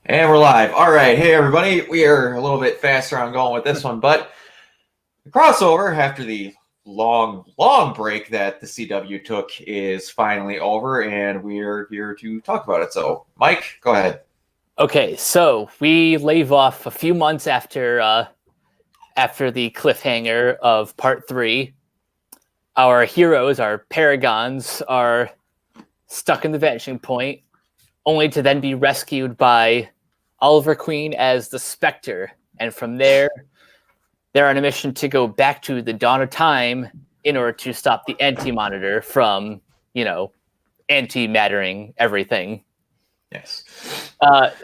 And we're live. All right. Hey, everybody. We are a little bit faster on going with this one, but the crossover after the long break that the CW took is finally over, and we're here to talk about it. So, Mike, go ahead. Okay, so we leave off a few months after the cliffhanger of part 3. Our heroes, our paragons, are stuck in the vanishing point, only to then be rescued by Oliver Queen as the Spectre. And from there, they're on a mission to go back to the dawn of time in order to stop the Anti-Monitor from, anti-mattering everything. Yes.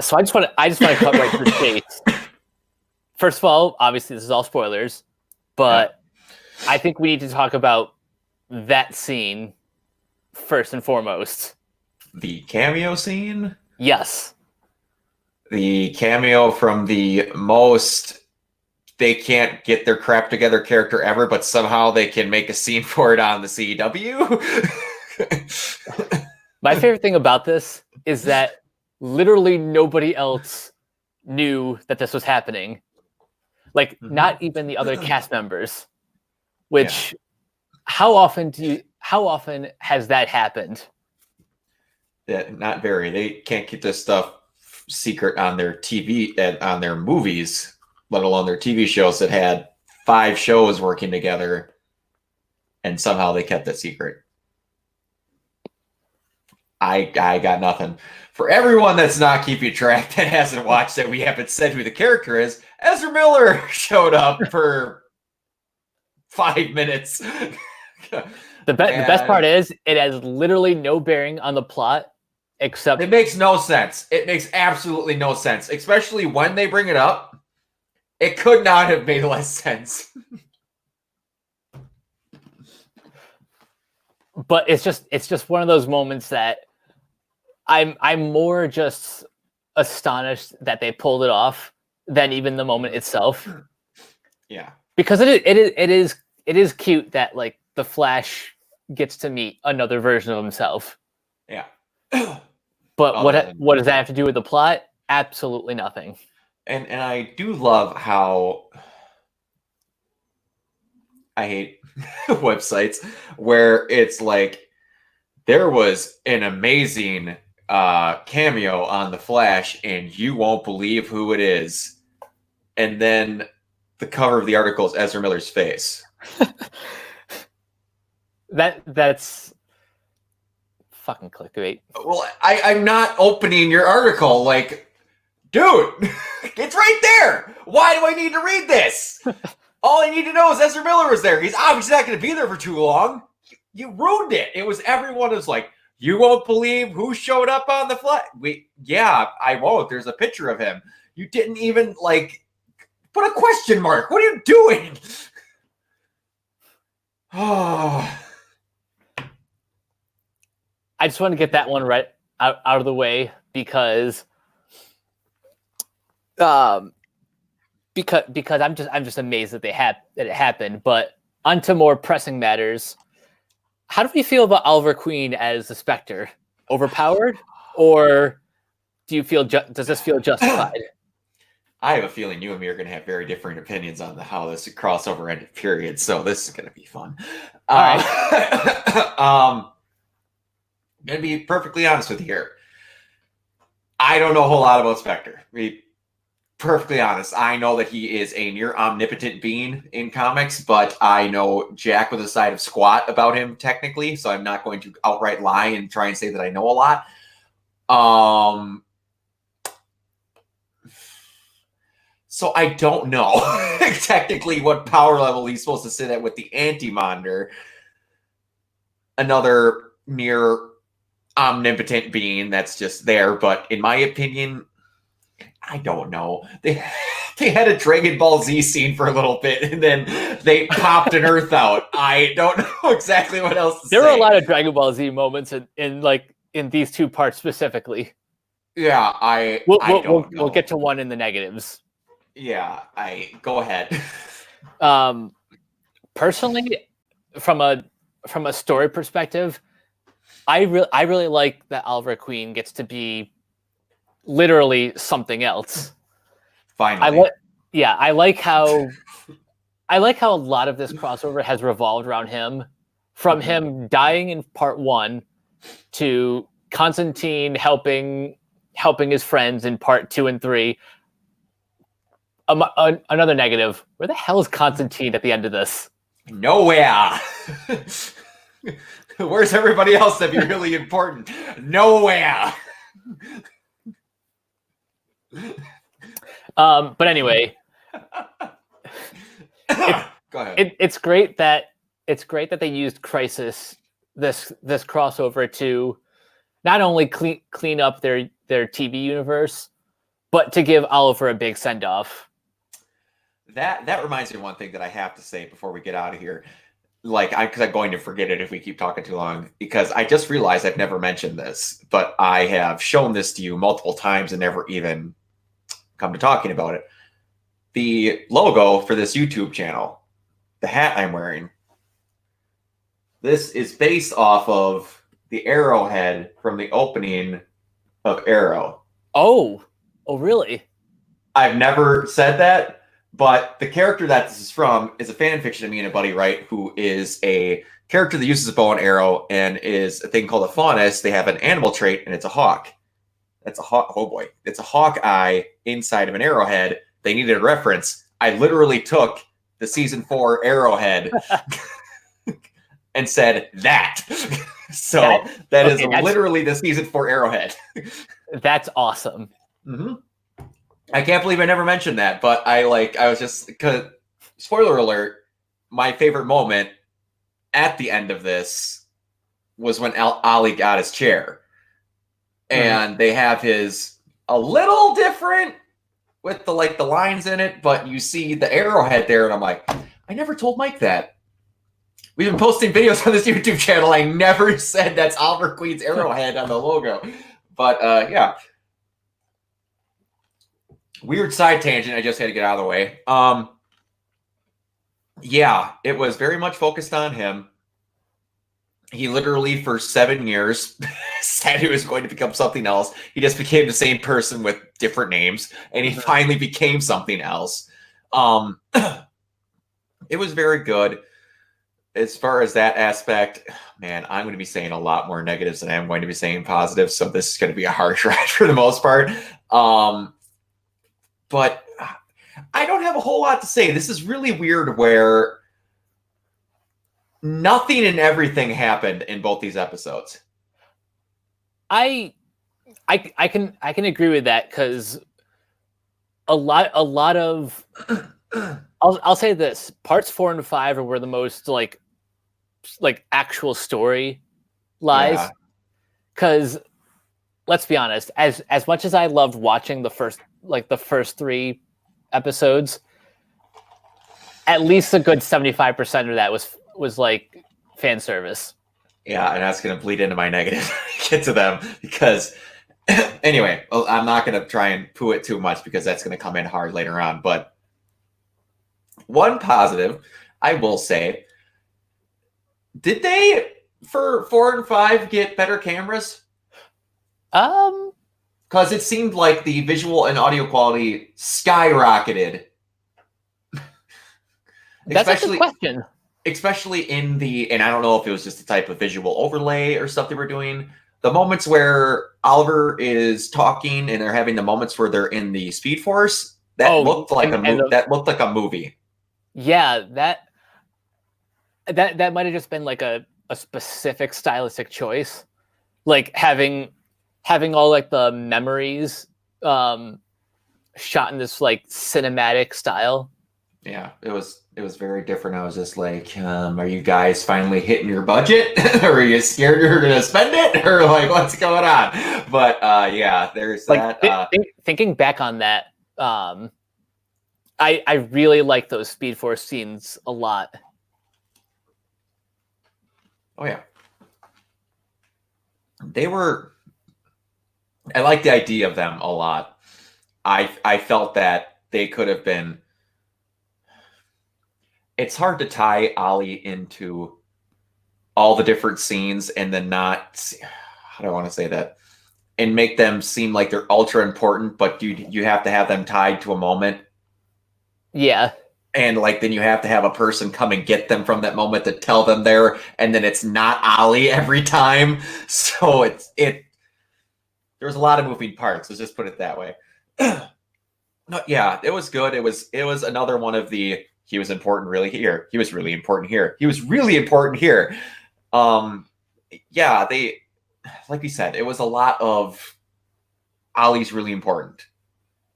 So I just want to cut right to the chase. First of all, obviously this is all spoilers, but I think we need to talk about that scene first and foremost. The cameo scene? Yes. The cameo from the most they can't get their crap together character ever, but somehow they can make a scene for it on the CW. My favorite thing about this is that literally nobody else knew that this was happening. Like, not even the other cast members. Which, how often has that happened? Yeah, not very. They can't keep this stuff secret on their TV and on their movies, let alone their TV shows that had 5 shows working together, and somehow they kept it secret. I got nothing. For everyone that's not keeping track, that hasn't watched it, we haven't said who the character is. Ezra Miller showed up for 5 minutes. The best part is it has literally no bearing on the plot, except it makes no sense. It makes absolutely no sense, especially when they bring it up. It could not have made less sense. But it's just one of those moments that I'm more just astonished that they pulled it off than even the moment itself. Yeah, because it is cute that like the Flash gets to meet another version of himself. Yeah. But what does that have to do with the plot? Absolutely nothing. And I do love how I hate websites where it's like there was an amazing cameo on the Flash and you won't believe who it is. And then the cover of the article is Ezra Miller's face. That's fucking clickbait. Well, I'm not opening your article. Like, dude, it's right there. Why do I need to read this? All I need to know is Ezra Miller was there. He's obviously not going to be there for too long. You ruined it. It was everyone was like, you won't believe who showed up on the flight. Yeah, I won't. There's a picture of him. You didn't even like put a question mark. What are you doing? Oh. I just want to get that one right out of the way because I'm just amazed that that it happened. But onto more pressing matters. How do we feel about Oliver Queen as the Spectre? Overpowered, or does this feel justified? I have a feeling you and me are going to have very different opinions on how this crossover ended. Period. So this is going to be fun. All right. I'm going to be perfectly honest with you here. I don't know a whole lot about Spectre. To be perfectly honest, I know that he is a near omnipotent being in comics, but I know jack with a side of squat about him technically, so I'm not going to outright lie and try and say that I know a lot. So I don't know technically what power level he's supposed to sit at with the Anti-Monitor. Another near omnipotent being that's just there, but in my opinion, I don't know. They had a Dragon Ball Z scene for a little bit, and then they popped an Earth out. I don't know exactly what else to say. There were a lot of Dragon Ball Z moments in these 2 parts specifically. Yeah, we'll get to one in the negatives. Yeah, go ahead. Personally, from a story perspective, I really like that Oliver Queen gets to be literally something else. Finally. I like how a lot of this crossover has revolved around him, from him dying in part 1 to Constantine helping his friends in part 2 and 3. Another negative. Where the hell is Constantine at the end of this? Nowhere. Where's everybody else that'd be really important? Nowhere. But anyway, Go ahead. it's great that they used Crisis, this crossover, to not only clean up their TV universe, but to give Oliver a big send off. That reminds me of one thing that I have to say before we get out of here. Because I'm going to forget it if we keep talking too long. Because I just realized I've never mentioned this, but I have shown this to you multiple times and never even come to talking about it. The logo for this YouTube channel, the hat I'm wearing, this is based off of the arrowhead from the opening of Arrow. Oh, really? I've never said that. But the character that this is from is a fan fiction of me and a buddy, right? Who is a character that uses a bow and arrow and is a thing called a faunus. They have an animal trait, and it's a hawk. That's a hawk. Oh boy, it's a hawk eye inside of an arrowhead. They needed a reference. I literally took the season 4 arrowhead and said that. So that is literally the season 4 arrowhead. That's awesome. Mm-hmm. I can't believe I never mentioned that, but I was just, because, spoiler alert, my favorite moment at the end of this was when Ollie got his chair. And they have his, a little different with the lines in it, but you see the arrowhead there, and I'm like, I never told Mike that. We've been posting videos on this YouTube channel. I never said that's Oliver Queen's arrowhead on the logo. But, yeah. Weird side tangent. I just had to get out of the way. Yeah, it was very much focused on him. He literally, for 7 years, said he was going to become something else. He just became the same person with different names, and he finally became something else. It was very good. As far as that aspect, man, I'm going to be saying a lot more negatives than I'm going to be saying positives, so this is going to be a harsh ride for the most part. But I don't have a whole lot to say. This is really weird where nothing and everything happened in both these episodes. I can agree with that, because a lot of I'll say this: parts 4 and 5 are where the most like actual story lies. Because let's be honest, as much as I loved watching the first 3 episodes, at least a good 75% of that was like fan service. Yeah, and that's going to bleed into my negative get to them, because anyway, well, I'm not going to try and poo it too much because that's going to come in hard later on. But one positive, I will say, did they, for 4 and 5, get better cameras? Because it seemed like the visual and audio quality skyrocketed. That's a good question. Especially in the, and I don't know if it was just the type of visual overlay or stuff they were doing, the moments where Oliver is talking and they're having the moments where they're in the Speed Force, that looked like a movie. Yeah, that might have just been like a specific stylistic choice, like having all like the memories shot in this like cinematic style. Yeah, it was very different. I was just like, are you guys finally hitting your budget? Or are you scared you're going to spend it? Or like, what's going on? But yeah, there's like, that. Thinking back on that, I really like those Speed Force scenes a lot. Oh, yeah. I like the idea of them a lot. I felt that they could have been. It's hard to tie Ollie into all the different scenes and then not. How do I want to say that? and make them seem like they're ultra important, but you have to have them tied to a moment. Yeah. And like then you have to have a person come and get them from that moment to tell them there, and then it's not Ollie every time. So there's a lot of moving parts. Let's just put it that way. No, yeah, it was good. It was another one of the he was important really here. He was really important here. He was really important here. Yeah, they like we said, it was a lot of Ollie's really important.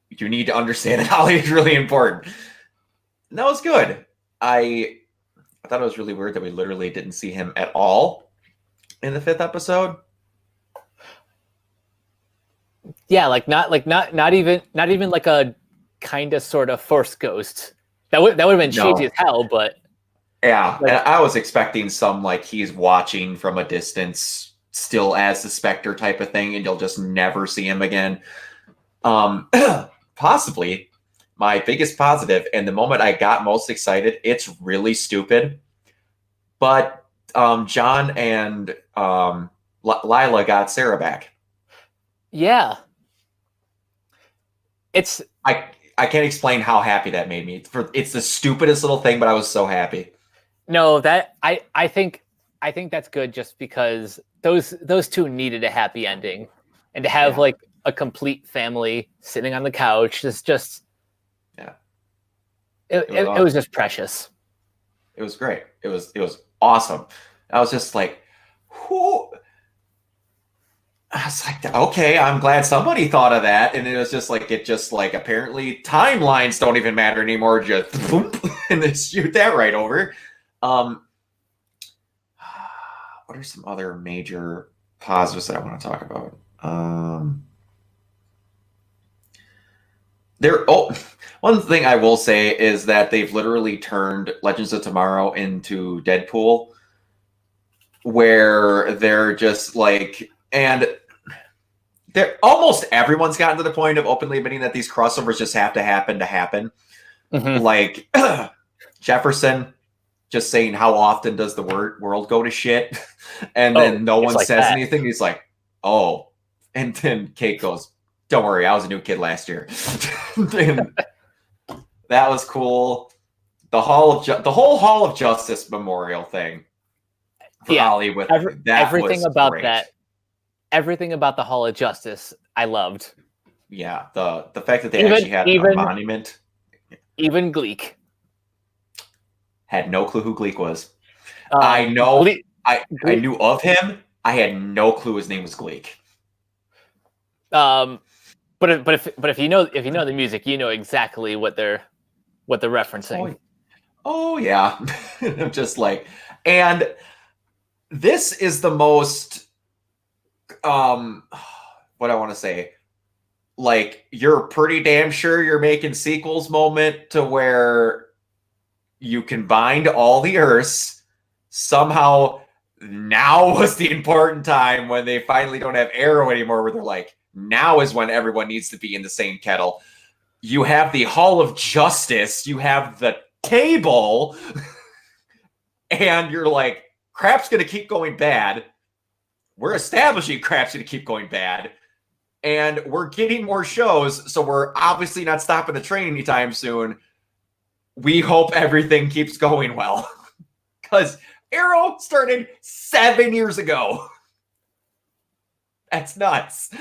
You need to understand that Ollie is really important. And that was good. I thought it was really weird that we literally didn't see him at all in the 5th episode. Yeah, not even like a kind of sort of Force ghost. That would have been cheesy as hell, but yeah, and I was expecting some like he's watching from a distance, still as the Spectre type of thing, and you'll just never see him again. Possibly my biggest positive, and the moment I got most excited, it's really stupid, but John and Lila got Sarah back. Yeah, I can't explain how happy that made me. It's the stupidest little thing, but I was so happy. No, that I think that's good just because those two needed a happy ending, and to have like a complete family sitting on the couch is just it was just precious. It was great. It was awesome. I was just like, who? I was like, okay, I'm glad somebody thought of that. And it was just like, apparently timelines don't even matter anymore. Just boom, and they shoot that right over. What are some other major positives that I want to talk about? One thing I will say is that they've literally turned Legends of Tomorrow into Deadpool, where they're just like, and almost everyone's gotten to the point of openly admitting that these crossovers just have to happen. Mm-hmm. Like Jefferson just saying, how often does the world go to shit? And then no one says anything. He's like, oh. And then Kate goes, don't worry, I was a new kid last year. And that was cool. The whole Hall of Justice memorial thing. For Ollie with everything about great. That. Everything about the Hall of Justice, I loved. Yeah, the fact that they actually had a monument. Even Gleek. Had no clue who Gleek was. I know. I knew of him. I had no clue his name was Gleek. But if you know the music, you know exactly what they're referencing. Oh yeah, I'm just like, and this is the most. What I want to say, like, you're pretty damn sure you're making sequels moment to where you combined all the Earths. Somehow now was the important time when they finally don't have Arrow anymore, where they're like, now is when everyone needs to be in the same kettle. You have the Hall of Justice, you have the table, and you're like, crap's gonna keep going bad. We're establishing crap's going to keep going bad, and we're getting more shows, so we're obviously not stopping the train anytime soon. We hope everything keeps going well, because Arrow started 7 years ago. That's nuts.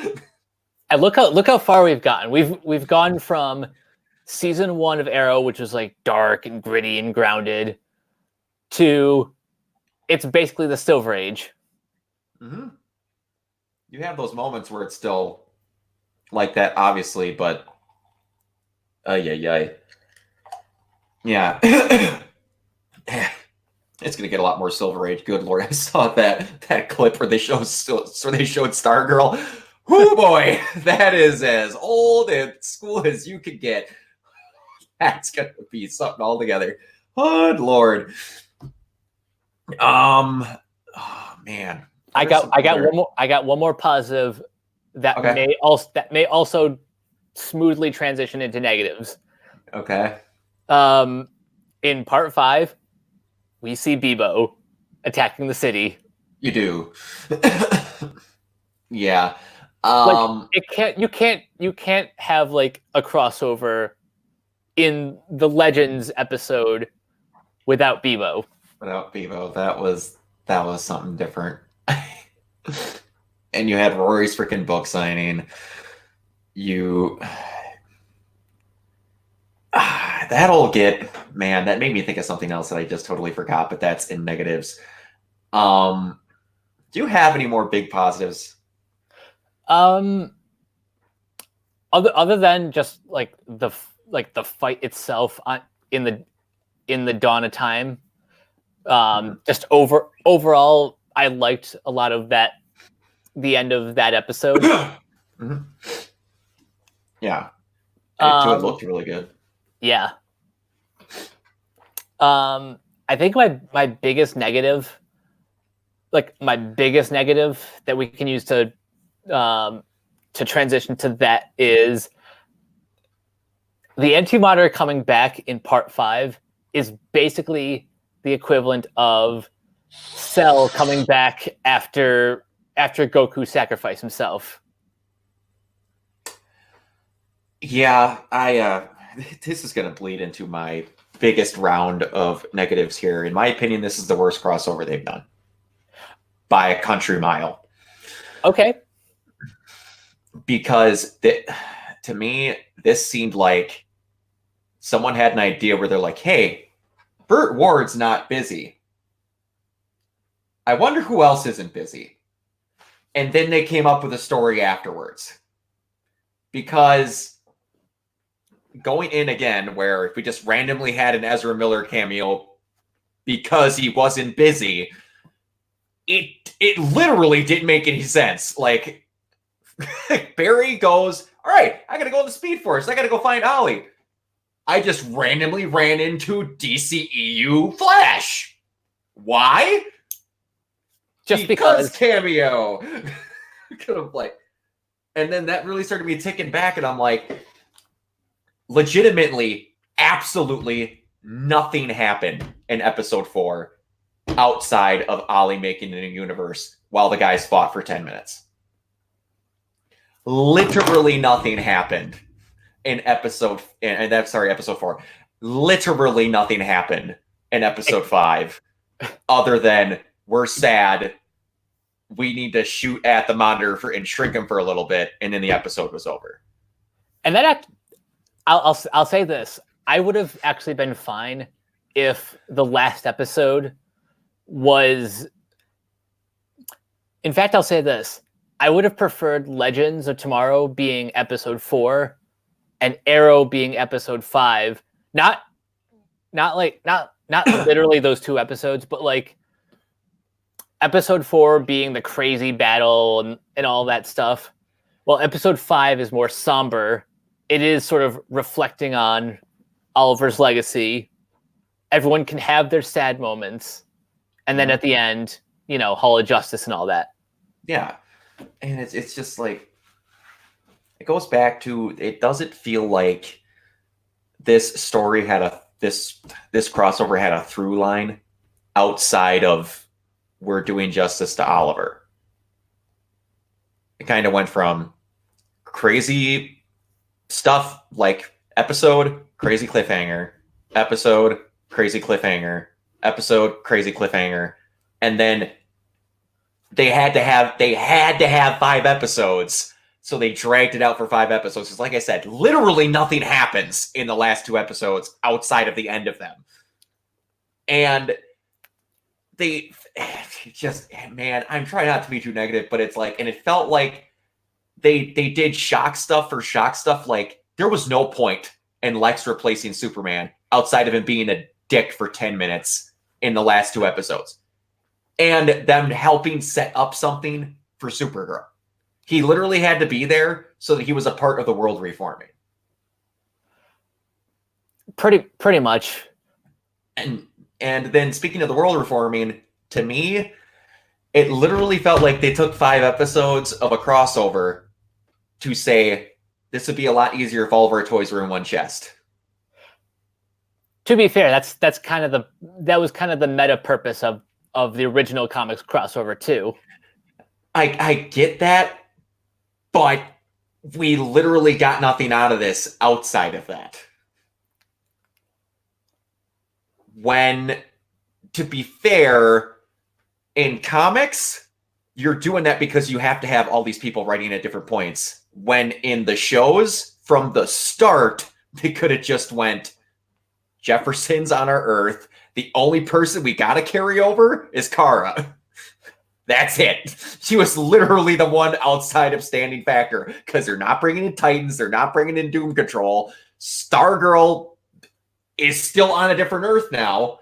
And look how far we've gotten. We've gone from season 1 of Arrow, which was like dark and gritty and grounded, to it's basically the Silver Age. Mm-hmm. You have those moments where it's still like that, obviously, but yeah. It's gonna get a lot more Silver Age. Good Lord, I saw that clip where they showed Stargirl. Oh boy, that is as old at school as you could get. That's gonna be something altogether. Good Lord. Oh man. I got one more positive that may also smoothly transition into negatives. Okay. In part 5, we see Bebo attacking the city. You do. Yeah. Um, You can't have like a crossover in the Legends episode without Bebo. without Bevo, that was something different. And you had Rory's freaking book signing. You that'll get man. That made me think of something else that I just totally forgot, but that's in negatives. Do you have any more big positives? Um, other than just like the fight itself in the dawn of time. Just overall, I liked a lot of that. The end of that episode. Mm-hmm. Yeah, it looked really good. Yeah. I think my biggest negative, that we can use to transition to that is the Antimatter coming back in part 5 is basically the equivalent of Cell coming back after Goku sacrificed himself. Yeah, this is going to bleed into my biggest round of negatives here. In my opinion, this is the worst crossover they've done by a country mile. Okay. Because to me, this seemed like someone had an idea where they're like, hey, Burt Ward's not busy. I wonder who else isn't busy. And then they came up with a story afterwards. Because going in again, where if we just randomly had an Ezra Miller cameo because he wasn't busy, it literally didn't make any sense. Like, Barry goes, all right, I gotta go to the Speed Force. I gotta go find Ollie. I just randomly ran into DCEU Flash. Why? Just because cameo. Could have like, and then that really started me ticking back, and I'm like, legitimately, absolutely nothing happened in episode 4 outside of Ollie making it a universe while the guys fought for 10 minutes. Literally nothing happened in episode 4. Literally nothing happened in episode 5 other than we're sad. We need to shoot at the monitor and shrink him for a little bit, and then the episode was over. And that I'll say this. I would have actually been fine if the last episode was... In fact, I'll say this. I would have preferred Legends of Tomorrow being episode 4 and Arrow being episode 5. Not literally those two episodes, but like episode 4 being the crazy battle and all that stuff. Well, episode 5 is more somber. It is sort of reflecting on Oliver's legacy. Everyone can have their sad moments. And then at the end, Hall of Justice and all that. Yeah. And it's just like, it goes back to, it doesn't feel like this story had this crossover had a through line outside of we're doing justice to Oliver. It kind of went from crazy stuff like episode, crazy cliffhanger, episode, crazy cliffhanger, episode, crazy cliffhanger, and then they had to have 5 episodes, so they dragged it out for 5 episodes. Because, like I said, literally nothing happens in the last 2 episodes outside of the end of them, and they just, man, I'm trying not to be too negative, but it's like, and it felt like they did shock stuff for shock stuff. Like, there was no point in Lex replacing Superman outside of him being a dick for 10 minutes in the last 2 episodes. And them helping set up something for Supergirl. He literally had to be there so that he was a part of the world reforming. Pretty much. And then speaking of the world reforming, to me, it literally felt like they took 5 episodes of a crossover to say, this would be a lot easier if all of our toys were in one chest. To be fair, that was kind of the meta purpose of the original comics crossover too. I get that, But we literally got nothing out of this outside of that. When, to be fair, in comics, you're doing that because you have to have all these people writing at different points. When in the shows, from the start, they could have just went, Jefferson's on our Earth. The only person we got to carry over is Kara. That's it. She was literally the one outside upstanding factor because they're not bringing in Titans. They're not bringing in Doom Control. Stargirl is still on a different Earth now,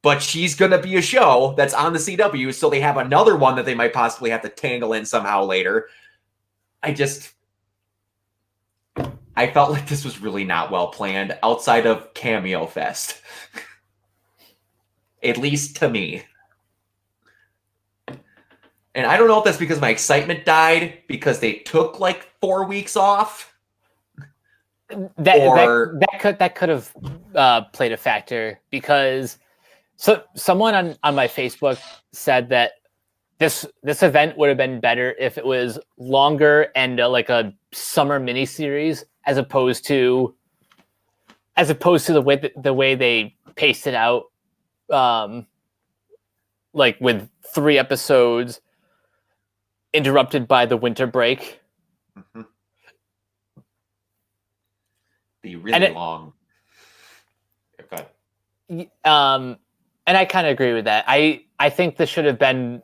but she's going to be a show that's on the CW, so they have another one that they might possibly have to tangle in somehow later. I felt like this was really not well planned outside of Cameo Fest. At least to me. And I don't know if that's because my excitement died because they took like 4 weeks off. That could have played a factor because someone on my Facebook said that this event would have been better if it was longer and like a summer miniseries as opposed to the way they paced it out, like with 3 episodes interrupted by the winter break. Mm-hmm. Be really long. Okay. And I kind of agree with that. I think this should have been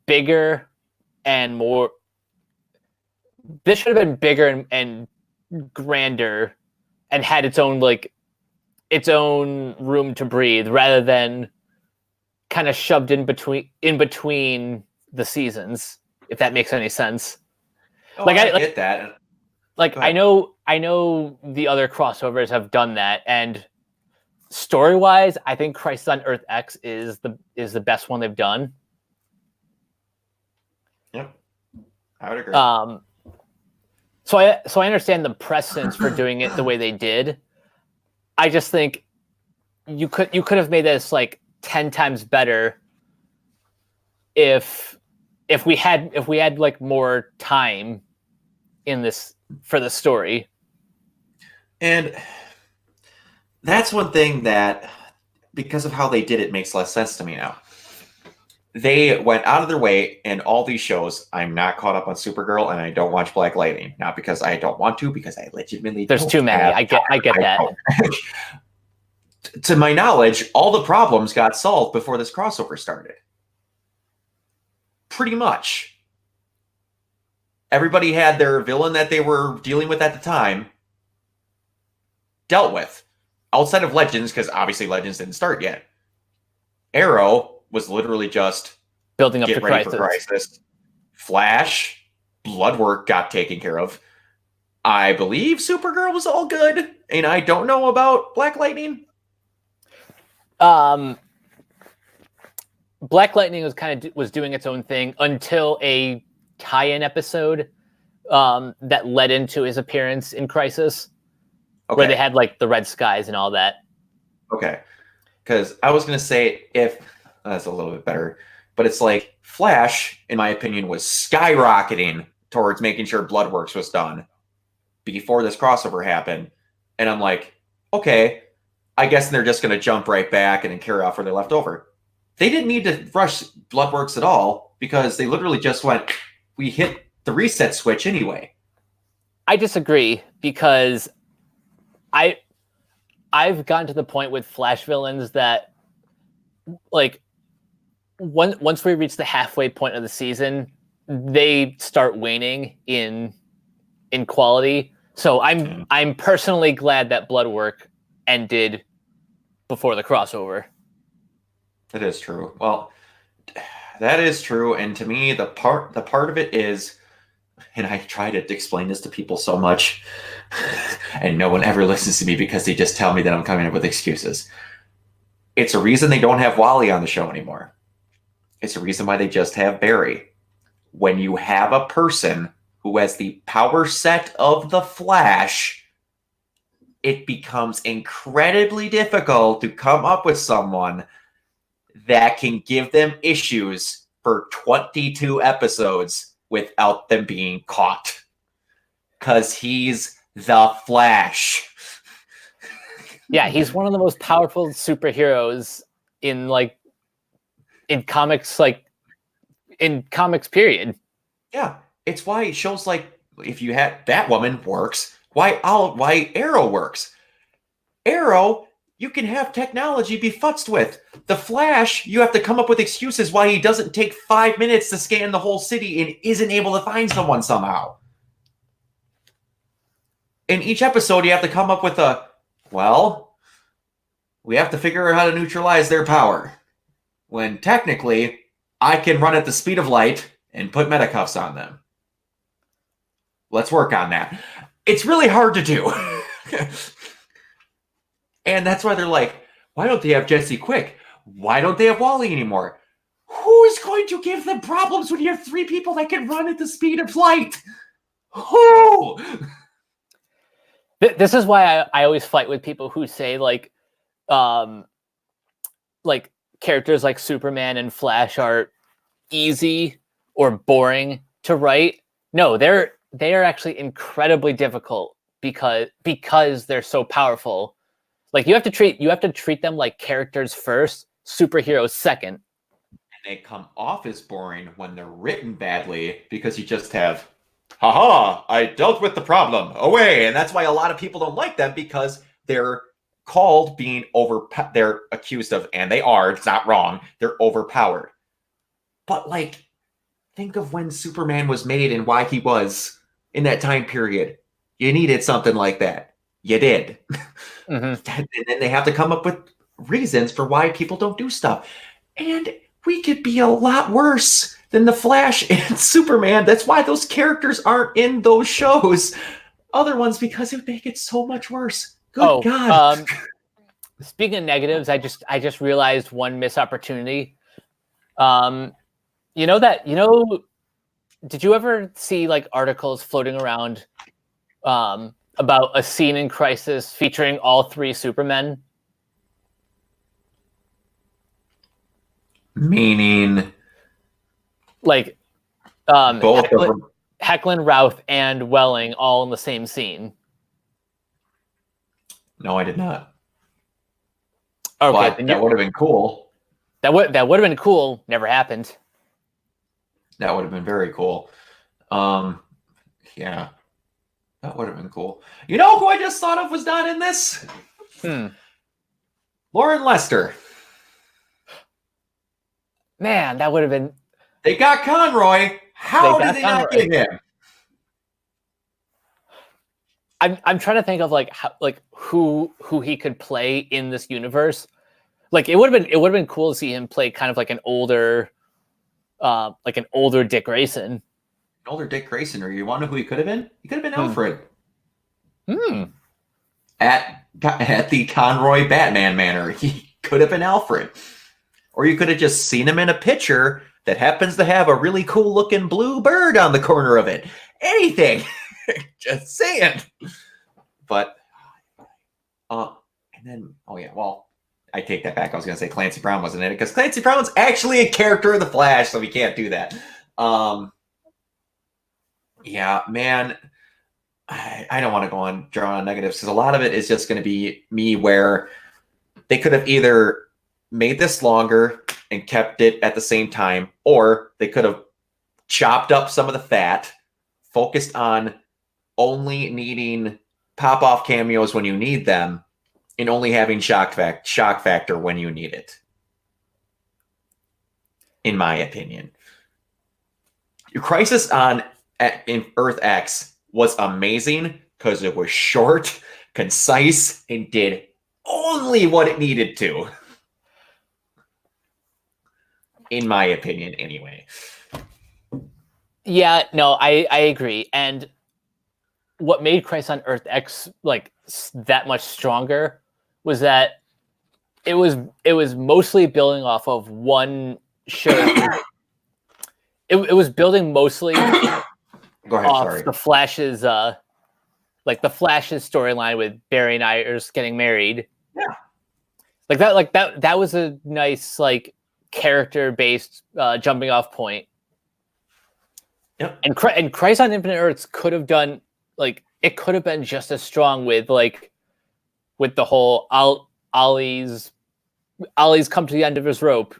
bigger and more. This should have been bigger and grander, and had its own room to breathe, rather than kind of shoved in between the seasons. If that makes any sense. Oh, I get that. Like I know the other crossovers have done that, and story-wise, I think Crisis on Earth X is the best one they've done. Yep, I would agree. So I understand the precedence for doing it the way they did. I just think you could have made this like 10 times better if we had like more time in this for the story. And that's one thing that, because of how they did it, makes less sense to me now. They went out of their way in all these shows. I'm not caught up on Supergirl, and I don't watch Black Lightning. Not because I don't want to, because I legitimately there's too many. I get that. To my knowledge, all the problems got solved before this crossover started. Pretty much. Everybody had their villain that they were dealing with at the time dealt with. Outside of Legends, because obviously Legends didn't start yet. Arrow was literally just building up get to ready Crisis. for Crisis. Flash, blood work got taken care of. I believe Supergirl was all good, and I don't know about Black Lightning. Black Lightning was doing its own thing until a tie-in episode that led into his appearance in Crisis, where they had like the red skies and all that. Okay, because I was going to say if that's a little bit better, but it's like Flash, in my opinion, was skyrocketing towards making sure Bloodworks was done before this crossover happened, and I'm like, okay, I guess they're just going to jump right back and then carry off where they left over. They didn't need to rush Bloodworks at all because they literally just went, we hit the reset switch anyway. I disagree because I've gotten to the point with Flash villains that, like, once we reach the halfway point of the season, they start waning in quality. So I'm personally glad that Bloodwork ended before the crossover. That is true. Well, that is true, and to me, the part of it is, and I try to explain this to people so much, and no one ever listens to me because they just tell me that I'm coming up with excuses. It's a reason they don't have Wally on the show anymore. It's a reason why they just have Barry. When you have a person who has the power set of the Flash, it becomes incredibly difficult to come up with someone that can give them issues for 22 episodes without them being caught. Because he's the Flash. Yeah, he's one of the most powerful superheroes in comics, period. Yeah, it's why shows like if you had Batwoman works, why Arrow works. Arrow, you can have technology be futzed with. The Flash, you have to come up with excuses why he doesn't take 5 minutes to scan the whole city and isn't able to find someone somehow. In each episode, you have to come up with we have to figure out how to neutralize their power. When technically, I can run at the speed of light and put metacuffs on them. Let's work on that. It's really hard to do. And that's why they're like, why don't they have Jesse Quick? Why don't they have Wally anymore? Who's going to give them problems when you have 3 people that can run at the speed of light? Who? This is why I always fight with people who say characters like Superman and Flash are easy or boring to write. No, they are actually incredibly difficult because they're so powerful. Like you have to treat them like characters first, superheroes second. And they come off as boring when they're written badly because you just have, haha, I dealt with the problem, away. And that's why a lot of people don't like them, because they're called being they're accused of, and they are, it's not wrong, they're overpowered. But think of when Superman was made and why he was in that time period. You needed something like that. You did. Mm-hmm. And then they have to come up with reasons for why people don't do stuff. And we could be a lot worse than the Flash and Superman. That's why those characters aren't in those shows. Other ones, because it would make it so much worse. Good God. Speaking of negatives, I just realized one missed opportunity. Did you ever see articles floating around about a scene in Crisis featuring all 3 Supermen? Meaning, both of them. Hecklin, Routh, and Welling all in the same scene. No, I did not. Okay, but that would have been cool. That would have been cool. Never happened. That would have been very cool. Yeah. That would have been cool. You know who I just thought of was not in this? Lauren Lester. Man, that would have been... They got Conroy. How did they not get him? I'm trying to think of who he could play in this universe. It would have been cool to see him play kind of an older Dick Grayson. An older Dick Grayson, or you want to know who he could have been? He could have been Alfred. At the Conroy Batman Manor, he could have been Alfred. Or you could have just seen him in a picture that happens to have a really cool looking blue bird on the corner of it. Anything. Just saying. But, and then, I take that back. I was going to say Clancy Brown wasn't in it, because Clancy Brown's actually a character of the Flash, so we can't do that. Yeah, man, I don't want to go on draw on negatives, because a lot of it is just going to be me where they could have either made this longer and kept it at the same time, or they could have chopped up some of the fat, focused on only needing pop-off cameos when you need them, and only having shock factor when you need it. In my opinion. Your Crisis in Earth X was amazing because it was short, concise, and did only what it needed to. In my opinion, anyway. Yeah, no, I agree. And what made Crisis on Earth X that much stronger was that it was mostly building off of one show. It was building mostly Go ahead, off sorry. the Flash's the Flash's storyline with Barry and Iris getting married. Yeah. That was a nice character based jumping off point. Yep. And Christ on Infinite Earths could have done like it could have been just as strong with the whole Ollie's come to the end of his rope,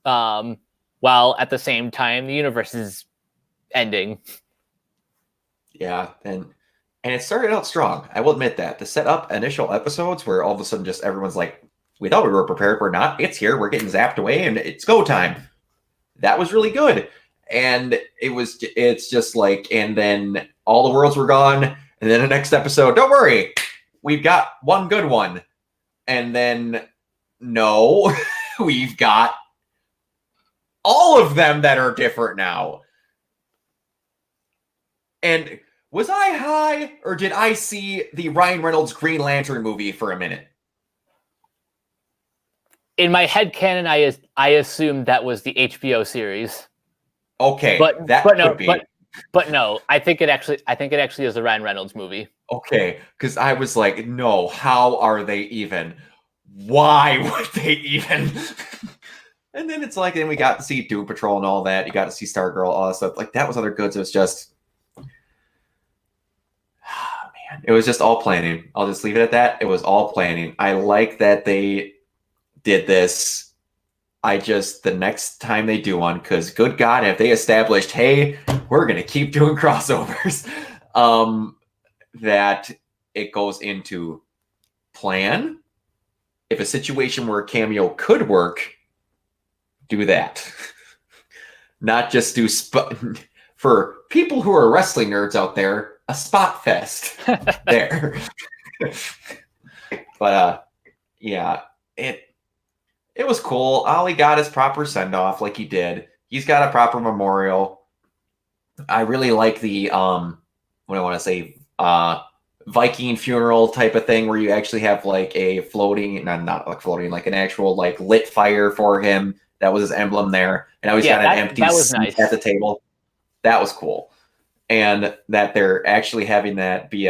while at the same time the universe is ending. Yeah, and it started out strong. I will admit that the setup initial episodes where all of a sudden just everyone's like, "We thought we were prepared, we're not. It's here. We're getting zapped away, and it's go time." That was really good, and it's just like, and then all the worlds were gone, and then the next episode, don't worry, we've got one good one, and then no, we've got all of them that are different now, and. Was I high, or did I see the Ryan Reynolds Green Lantern movie for a minute? In my head canon, I assumed that was the HBO series. Okay, but that but could no, be. but no, I think it actually is the Ryan Reynolds movie. Okay, because I was like, no, how are they even? Why would they even? And then it's like, then we got to see Doom Patrol and all that. You got to see Stargirl, all that stuff. Like, that was other goods. It was just... man, it was just all planning. I'll just leave it at that. It was all planning. I like that they did this. The next time they do one, because good God, if they established, hey, we're going to keep doing crossovers, that it goes into plan. If a situation where a cameo could work, do that. Not just do for people who are wrestling nerds out there, a spot fest there. But yeah, it was cool. Ollie got his proper send off, like he did. He's got a proper memorial. I really like the what do I want to say, Viking funeral type of thing where you actually have like a floating, not like floating, like an actual like lit fire for him. That was his emblem there, and now he's got an empty seat nice. At the table. That was cool. And that they're actually having that be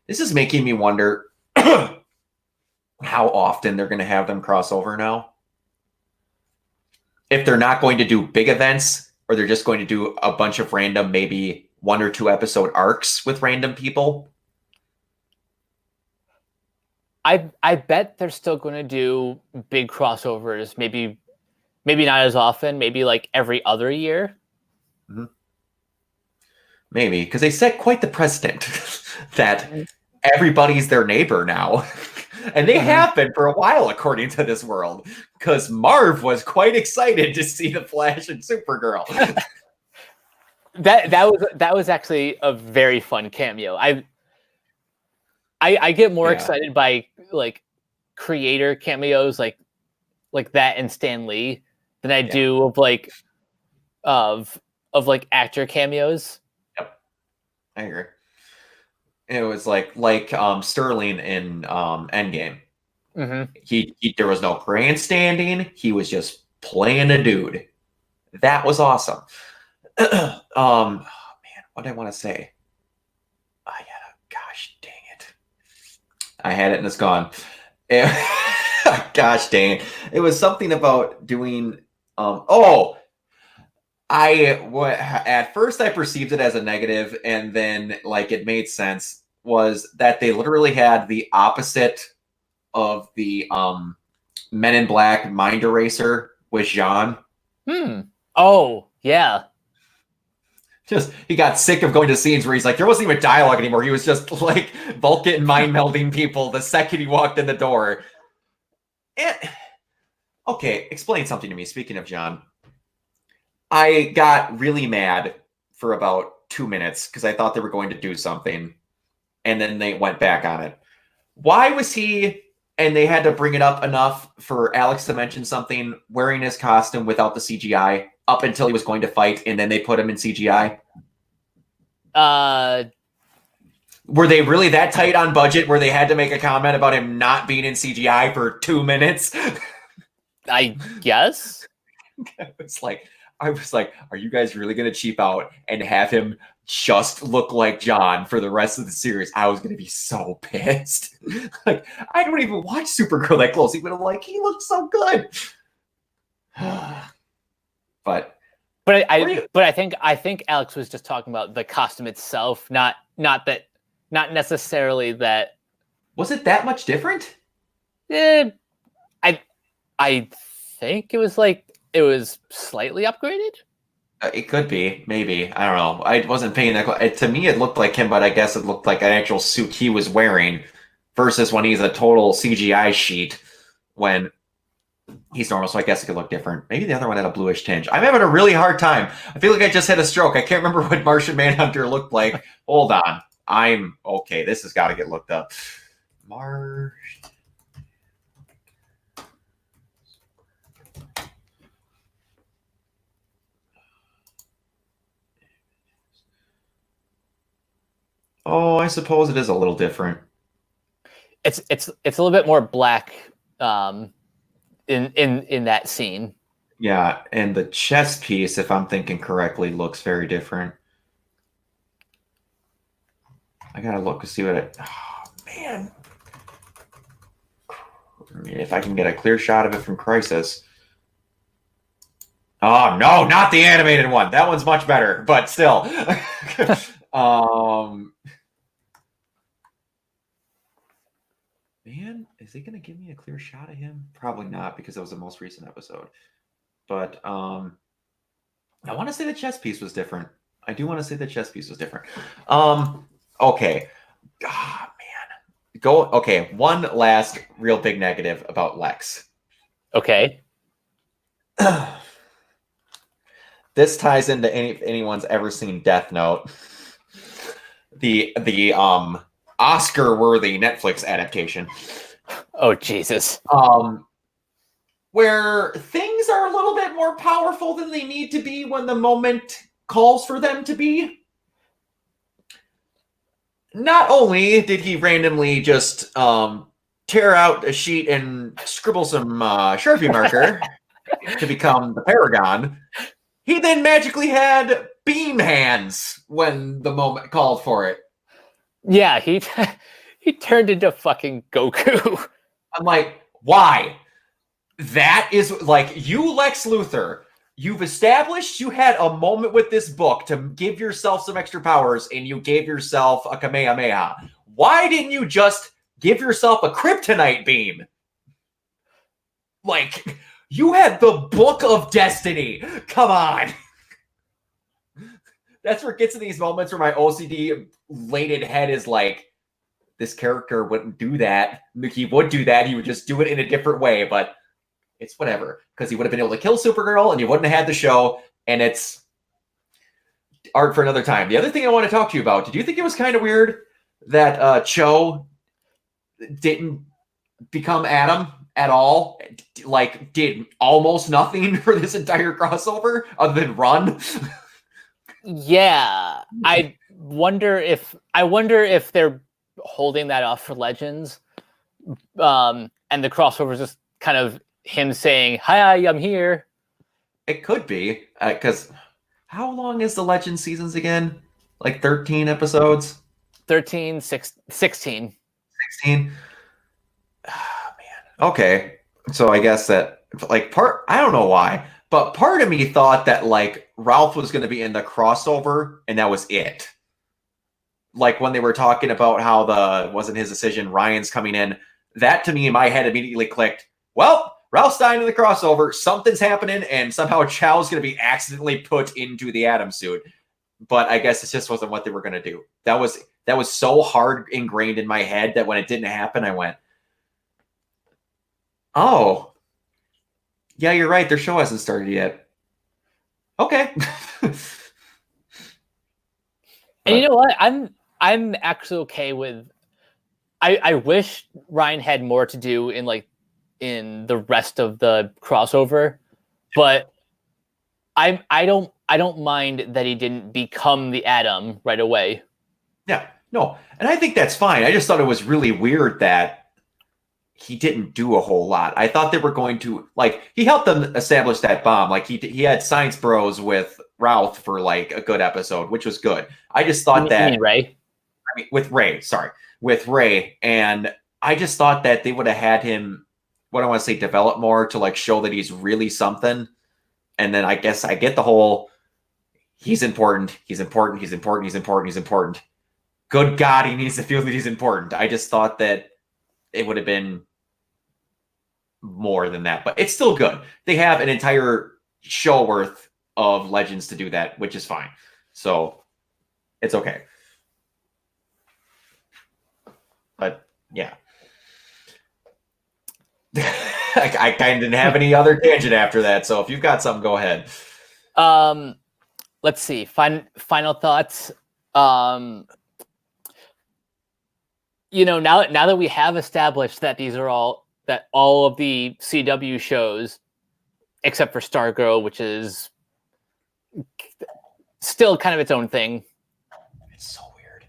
this is making me wonder how often they're going to have them cross over now. If they're not going to do big events, or they're just going to do a bunch of random, maybe 1 or 2 episode arcs with random people. I bet they're still going to do big crossovers, maybe not as often, maybe like every other year. Mm-hmm. Maybe, because they set quite the precedent that everybody's their neighbor now. And they have been for a while, according to this world, because Marv was quite excited to see the Flash and Supergirl. that was actually a very fun cameo. I get more excited by like creator cameos like that and Stan Lee than I do of actor cameos. Yep, I agree. It was like Sterling in Endgame. Mm-hmm. He there was no grandstanding. He was just playing a dude. That was awesome. Man, what did I want to say? Gosh dang it. I had it and it's gone. Gosh dang it. It was something about doing at first I perceived it as a negative, and then like it made sense, was that they literally had the opposite of the Men in Black mind eraser with Jean. Oh, yeah. Just he got sick of going to scenes where he's like, there wasn't even dialogue anymore. He was just like Vulcan mind melding people the second he walked in the door. Okay, explain something to me. Speaking of John, I got really mad for about 2 minutes because I thought they were going to do something, and then they went back on it. Why was he, and they had to bring it up enough for Alex to mention something, wearing his costume without the CGI up until he was going to fight, and then they put him in CGI? Were they really that tight on budget where they had to make a comment about him not being in CGI for 2 minutes? I guess. I was like, are you guys really going to cheap out and have him just look like John for the rest of the series? I was going to be so pissed. Like, I don't even watch Supergirl that closely, but I'm like, he looks so good. But But I think Alex was just talking about the costume itself, not necessarily that. Was it that much different? I think it was slightly upgraded. It could be, maybe. I don't know. I wasn't paying that. To me, it looked like him, but I guess it looked like an actual suit he was wearing, versus when he's a total CGI sheet when he's normal. So I guess it could look different. Maybe the other one had a bluish tinge. I'm having a really hard time. I feel like I just had a stroke. I can't remember what Martian Manhunter looked like. Hold on. I'm okay. This has got to get looked up. Oh, I suppose it is a little different. It's a little bit more black in that scene. Yeah, and the chest piece, if I'm thinking correctly, looks very different. I gotta look to see what it. Oh man, if I can get a clear shot of it from Crisis. Oh no, not the animated one. That one's much better, but still. Man, is he gonna give me a clear shot of him? Probably not, because that was the most recent episode. But I want to say the chess piece was different. I do want to say the chess piece was different. Okay. Ah, man. Okay, one last real big negative about Lex. Okay. This ties into if anyone's ever seen Death Note. The Oscar-worthy Netflix adaptation. Oh Jesus. Where things are a little bit more powerful than they need to be when the moment calls for them to be. Not only did he randomly just tear out a sheet and scribble some Sharpie marker to become the Paragon, he then magically had beam hands when the moment called for it. Yeah, he turned into fucking Goku. I'm like, why? That is like, you, Lex Luthor, you've established you had a moment with this book to give yourself some extra powers, and you gave yourself a Kamehameha. Why didn't you just give yourself a kryptonite beam? Like, you had the Book of Destiny. Come on. That's where it gets in these moments where my OCD-lated head is like, this character wouldn't do that. He would do that. He would just do it in a different way, but it's whatever, because he would have been able to kill Supergirl and you wouldn't have had the show, and it's art for another time. The other thing I want to talk to you about, did you think it was kind of weird that Cho didn't become Adam at all? Like, did almost nothing for this entire crossover other than run? Yeah. I wonder if they're holding that off for Legends. And the crossover is just kind of him saying, "Hi, I'm here." It could be, because how long is the Legend seasons again? Like 13 episodes? 16. 16. Oh, man. Okay. So I guess that, like, I don't know why, but part of me thought that, like, Ralph was going to be in the crossover, and that was it. Like, when they were talking about how wasn't his decision, Ryan's coming in, that to me in my head immediately clicked, well, Ralph's dying in the crossover, something's happening, and somehow Chow's going to be accidentally put into the Atom suit. But I guess it just wasn't what they were going to do. That was so hard ingrained in my head that when it didn't happen, I went, oh, yeah, you're right. Their show hasn't started yet. Okay. And you know what? I'm actually okay with. I wish Ryan had more to do in the rest of the crossover, but I don't mind that he didn't become the Atom right away. Yeah, no, and I think that's fine. I just thought it was really weird that he didn't do a whole lot. I thought they were going to, like, he helped them establish that bomb. Like, he had Science Bros with Ralph for like a good episode, which was good. I just thought with Ray, and I just thought that they would have had him, what I want to say, develop more to like show that he's really something. And then I guess I get the whole He's important. He's important. He's important. He's important. He's important. Good God, he needs to feel that he's important. I just thought that it would have been more than that, but it's still good. They have an entire show worth of legends to do that, which is fine. So it's okay. But yeah. I kind of didn't have any other tangent after that, so if you've got something, go ahead. Let's see. Final thoughts. Now that we have established that all of the CW shows, except for Stargirl, which is still kind of its own thing. It's so weird.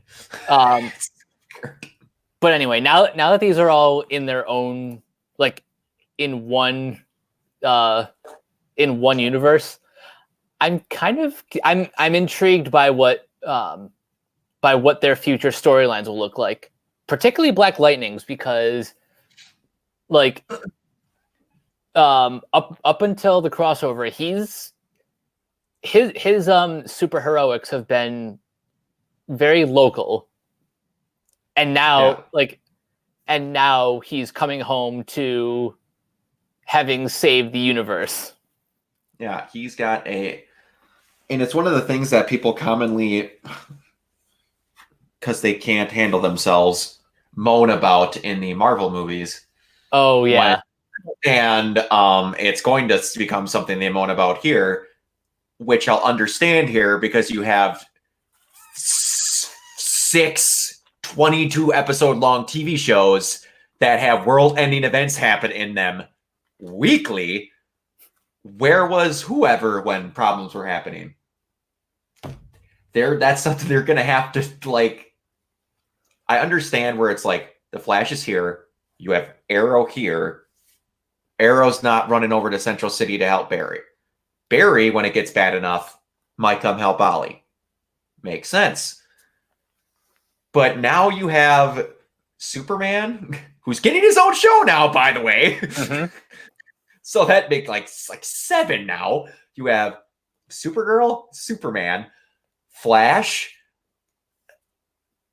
But anyway, now that these are all in their own, like in one universe, I'm intrigued by what their future storylines will look like, particularly Black Lightning's, because like up until the crossover, his superheroics have been very local, and now he's coming home to having saved the universe. Yeah, he's got and it's one of the things that people commonly, because they can't handle themselves, moan about in the Marvel movies. Oh yeah. And it's going to become something they moan about here, which I'll understand here, because you have 6 22-episode long TV shows that have world-ending events happen in them weekly. Where was whoever when problems were happening? That's something they're going to have to, like... I understand where it's like, the Flash is here, you have Arrow here, Arrow's not running over to Central City to help Barry. Barry, when it gets bad enough, might come help Ollie. Makes sense. But now you have Superman, who's getting his own show now, by the way. Mm-hmm. So that makes like 7 now. You have Supergirl, Superman, Flash,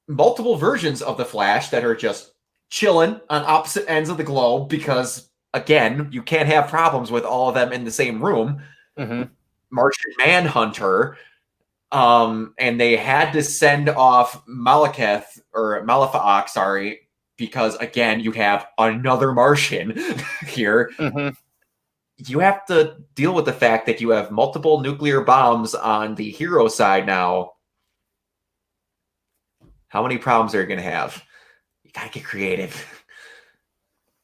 multiple versions of the Flash that are just chilling on opposite ends of the globe because, again, you can't have problems with all of them in the same room. Mm-hmm. Martian Manhunter, and they had to send off Malefak, sorry, because, again, you have another Martian here. Mm-hmm. You have to deal with the fact that you have multiple nuclear bombs on the hero side now. How many problems are you going to have? You got to get creative.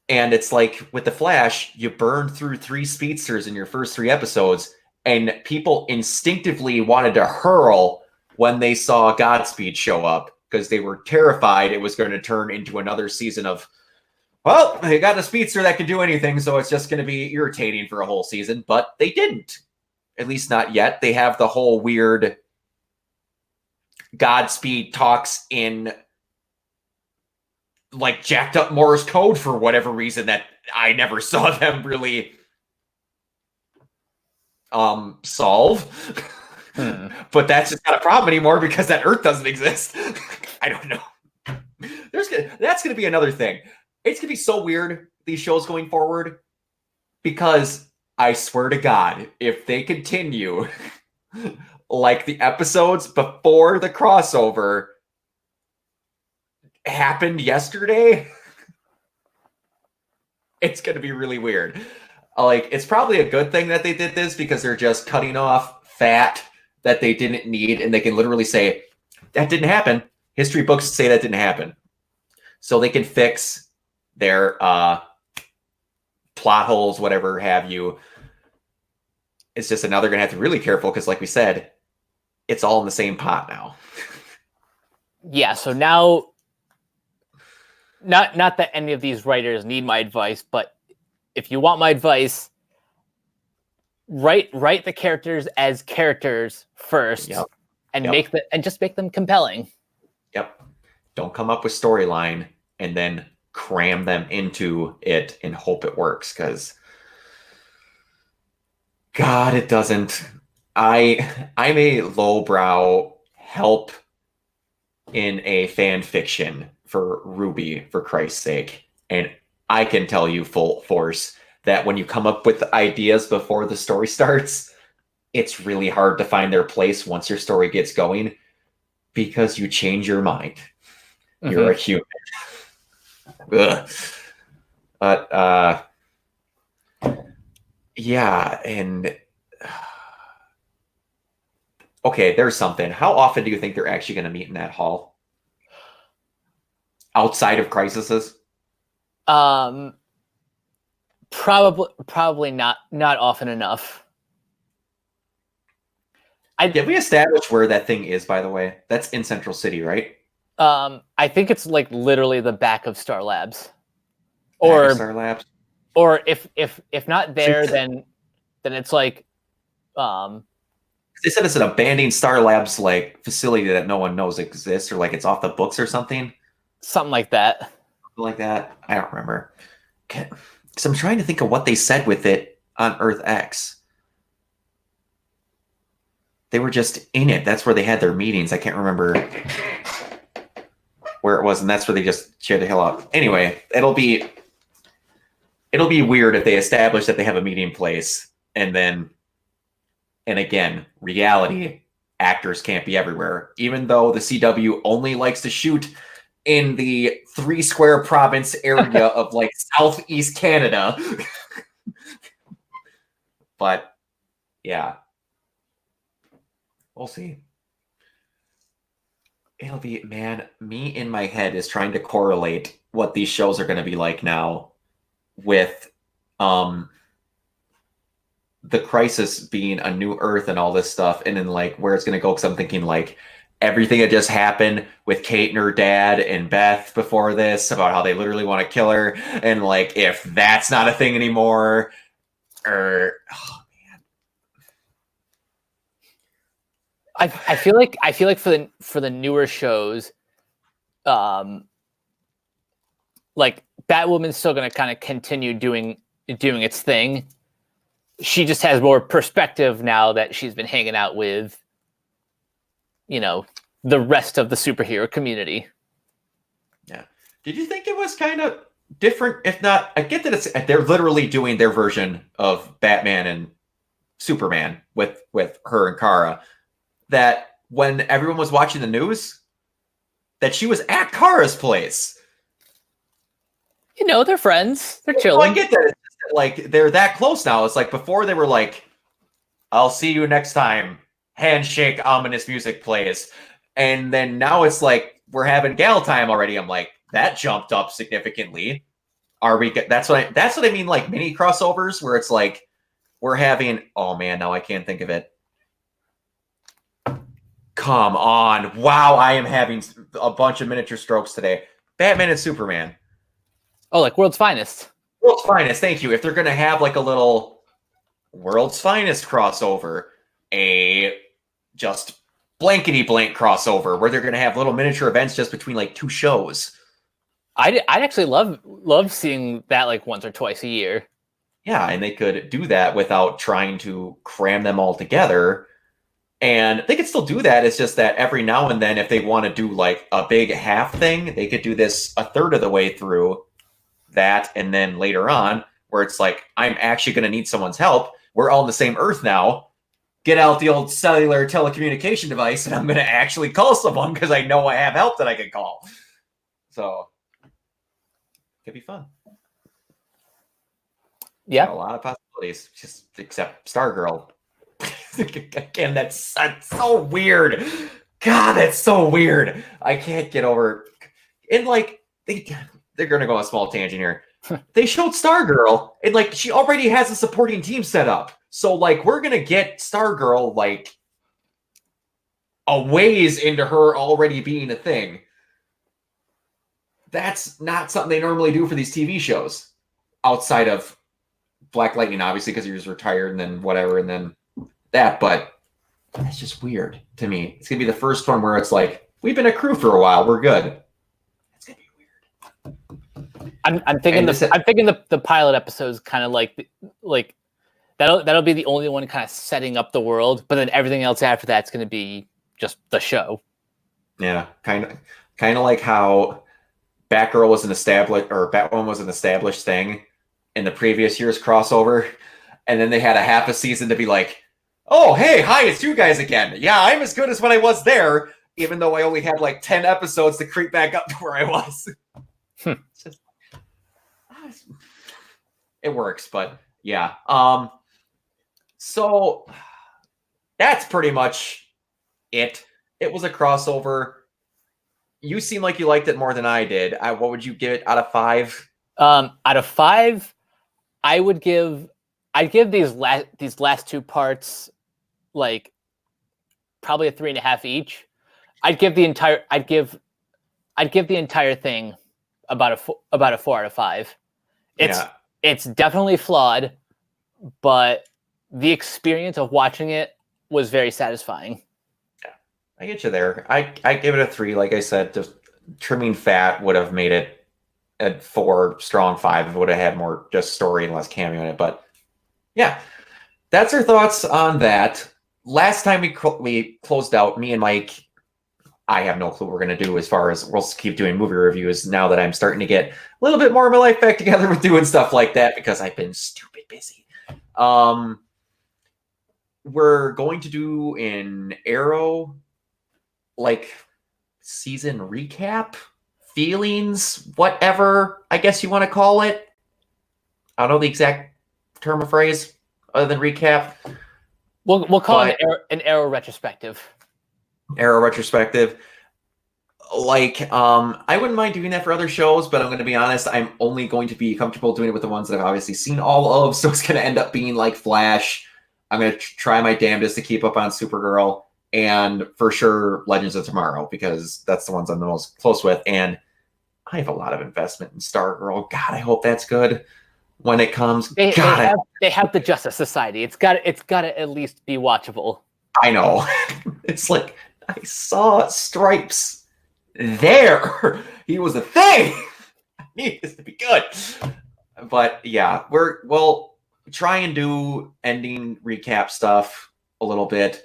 And it's like with the Flash, you burned through 3 speedsters in your first 3 episodes, and people instinctively wanted to hurl when they saw Godspeed show up because they were terrified it was going to turn into another season of, well, they got a speedster that can do anything, so it's just going to be irritating for a whole season. But they didn't. At least not yet. They have the whole weird Godspeed talks in like jacked up Morse code for whatever reason that I never saw them really solve. But that's just not a problem anymore because that Earth doesn't exist. I don't know. That's going to be another thing. It's going to be so weird, these shows going forward, because I swear to God, if they continue like the episodes before the crossover happened yesterday, it's going to be really weird. Like, it's probably a good thing that they did this because they're just cutting off fat that they didn't need, and they can literally say, that didn't happen. History books say that didn't happen. So they can fix their plot holes, whatever have you. It's just another going to have to be really careful because, like we said, it's all in the same pot now. Yeah, so now, not that any of these writers need my advice, but if you want my advice, write the characters as characters first, and just make them compelling. Yep. Don't come up with storyline and then cram them into it and hope it works, because God, it doesn't. I'm a lowbrow help in a fan fiction for Ruby, for Christ's sake. And I can tell you full force that when you come up with ideas before the story starts, it's really hard to find their place once your story gets going because you change your mind. You're a human. Ugh. But yeah, and okay, there's something. How often do you think they're actually going to meet in that hall? Outside of crises? Probably not often enough. Did we establish where that thing is, by the way? That's in Central City, right? I think it's like literally the back of Star Labs. Or Star Labs. Or if not there, then it's like they said it's an abandoned Star Labs like facility that no one knows exists, or like it's off the books or something. Something like that. Something like that. I don't remember. Because I'm trying to think of what they said with it on Earth X. They were just in it. That's where they had their meetings. I can't remember where it was, and that's where they just cheered the hell out. Anyway, it'll be weird if they establish that they have a meeting place, and again, reality, actors can't be everywhere. Even though the CW only likes to shoot in the 3 square province area of like Southeast Canada. But yeah. We'll see. It'll be, man, me in my head is trying to correlate what these shows are going to be like now with the crisis being a new Earth and all this stuff, and then like where it's going to go, because I'm thinking like everything that just happened with Kate and her dad and Beth before this about how they literally want to kill her, and like if that's not a thing anymore, or I feel like for the newer shows, like Batwoman's still going to kind of continue doing its thing. She just has more perspective now that she's been hanging out with, the rest of the superhero community. Yeah. Did you think it was kind of different? If not, I get that they're literally doing their version of Batman and Superman with her and Kara. That when everyone was watching the news, that she was at Kara's place. They're friends. They're chilling. Well, I get that. It's just, like, they're that close now. It's like before they were like, I'll see you next time. Handshake, ominous music plays. And then now it's like, we're having gal time already. I'm like, that jumped up significantly. That's what I mean, like mini crossovers where it's like, we're having, oh man, now I can't think of it. Come on. Wow, I am having a bunch of miniature strokes today. Batman and Superman. Oh, like World's Finest. World's Finest, thank you. If they're going to have like a little World's Finest crossover, a just blankety blank crossover where they're going to have little miniature events just between like 2 shows. I'd actually love seeing that like once or twice a year. Yeah, and they could do that without trying to cram them all together. And they could still do that. It's just that every now and then, if they want to do like a big half thing, they could do this a third of the way through that. And then later on, where it's like, I'm actually going to need someone's help. We're all on the same Earth now. Get out the old cellular telecommunication device, and I'm going to actually call someone because I know I have help that I can call. So, it could be fun. Yeah. A lot of possibilities, just except Stargirl. Again, that's so weird. God, that's so weird. I can't get over. And like they're gonna go on a small tangent here. They showed Stargirl, and like she already has a supporting team set up. So like we're gonna get Stargirl like a ways into her already being a thing. That's not something they normally do for these TV shows, outside of Black Lightning, obviously, because he was retired, and then whatever, and then that, but that's just weird to me. It's gonna be the first one where it's like, we've been a crew for a while, we're good. It's gonna be weird. I'm thinking the pilot episode is kind of like that'll be the only one kind of setting up the world, but then everything else after that's going to be just the show. Yeah, kind of like how Batgirl was an established, or Batwoman was an established thing in the previous year's crossover, and then they had a half a season to be like, oh, hey, hi, it's you guys again. Yeah, I'm as good as when I was there, even though I only had like 10 episodes to creep back up to where I was. It's just, it works, but yeah. So that's pretty much it. It was a crossover. You seem like you liked it more than I did. What would you give it out of 5? Out of 5, I'd give these last 2 parts like probably a 3.5 each. I'd give the entire thing about a 4 out of 5. It's definitely flawed, but the experience of watching it was very satisfying. Yeah, I get you there. I give it a 3. Like I said, just trimming fat would have made it a 4 strong 5 if it would have had more just story and less cameo in it. But yeah, that's our thoughts on that. Last time we closed out, me and Mike, I have no clue what we're going to do as far as we'll keep doing movie reviews now that I'm starting to get a little bit more of my life back together with doing stuff like that because I've been stupid busy. We're going to do an Arrow, like, season recap, feelings, whatever I guess you want to call it. I don't know the exact term of phrase other than recap. We'll call it an Arrow retrospective. Arrow retrospective. Like, I wouldn't mind doing that for other shows, but I'm going to be honest, I'm only going to be comfortable doing it with the ones that I've obviously seen all of, so it's going to end up being like Flash. I'm going to try my damnedest to keep up on Supergirl, and for sure Legends of Tomorrow, because that's the ones I'm the most close with, and I have a lot of investment in Stargirl. God, I hope that's good when it comes. They have the Justice Society. It's got to at least be watchable. I know. It's like, I saw Stripes there. He was a thing. I need this to be good. But yeah, we'll try and do ending recap stuff a little bit.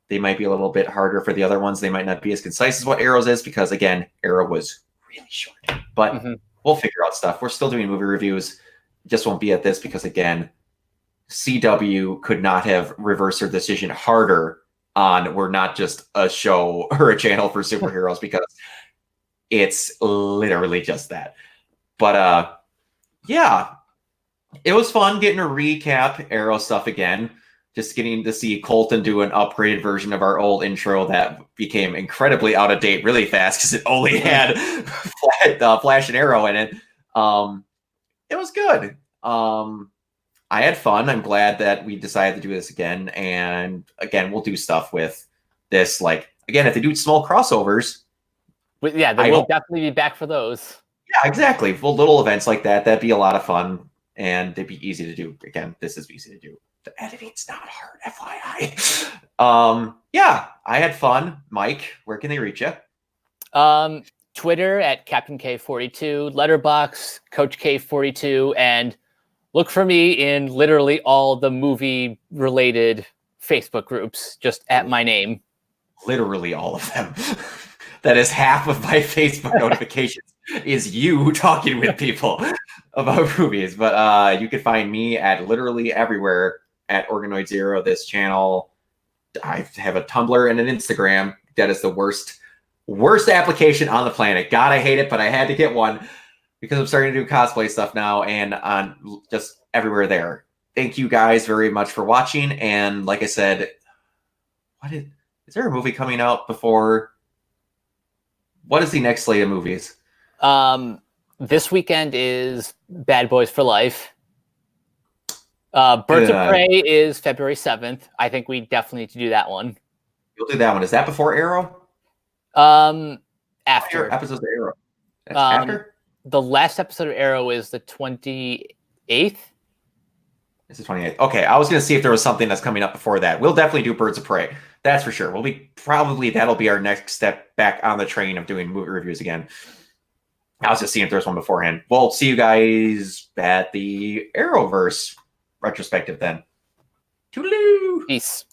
They might be a little bit harder for the other ones. They might not be as concise as what Arrow's is because, again, Arrow was really short. But we'll figure out stuff. We're still doing movie reviews. Just won't be at this because, again, CW could not have reversed their decision harder on we're not just a show or a channel for superheroes because it's literally just that. But yeah, it was fun getting to recap Arrow stuff again. Just getting to see Colton do an upgraded version of our old intro that became incredibly out of date really fast because it only had Flash and Arrow in it. It was good. I had fun. I'm glad that we decided to do this again. And again, we'll do stuff with this. Like, again, if they do small crossovers. But yeah, we'll definitely be back for those. Yeah, exactly. Well, little events like that, that'd be a lot of fun. And they'd be easy to do. Again, this is easy to do. The editing's not hard, FYI. Yeah, I had fun. Mike, where can they reach you? Twitter at Captain K42, Letterboxd, Coach K42, and look for me in literally all the movie-related Facebook groups, just at my name. Literally all of them. That is half of my Facebook notifications, is you talking with people about movies. But you can find me at literally everywhere at Organoid Zero, this channel. I have a Tumblr and an Instagram. That is the worst application on the planet. God, I hate it, but I had to get one. Because I'm starting to do cosplay stuff now and on just everywhere there. Thank you guys very much for watching. And like I said, is there a movie coming out before? What is the next slate of movies? This weekend is Bad Boys for Life. Birds of Prey is February 7th. I think we definitely need to do that one. You'll do that one. Is that before Arrow? After. Episodes of Arrow. That's after? The last episode of Arrow is the 28th. It's the 28th. Okay, I was going to see if there was something that's coming up before that. We'll definitely do Birds of Prey. That's for sure. That'll be our next step back on the train of doing movie reviews again. I was just seeing if there's one beforehand. We'll see you guys at the Arrowverse retrospective then. Toodaloo. Peace.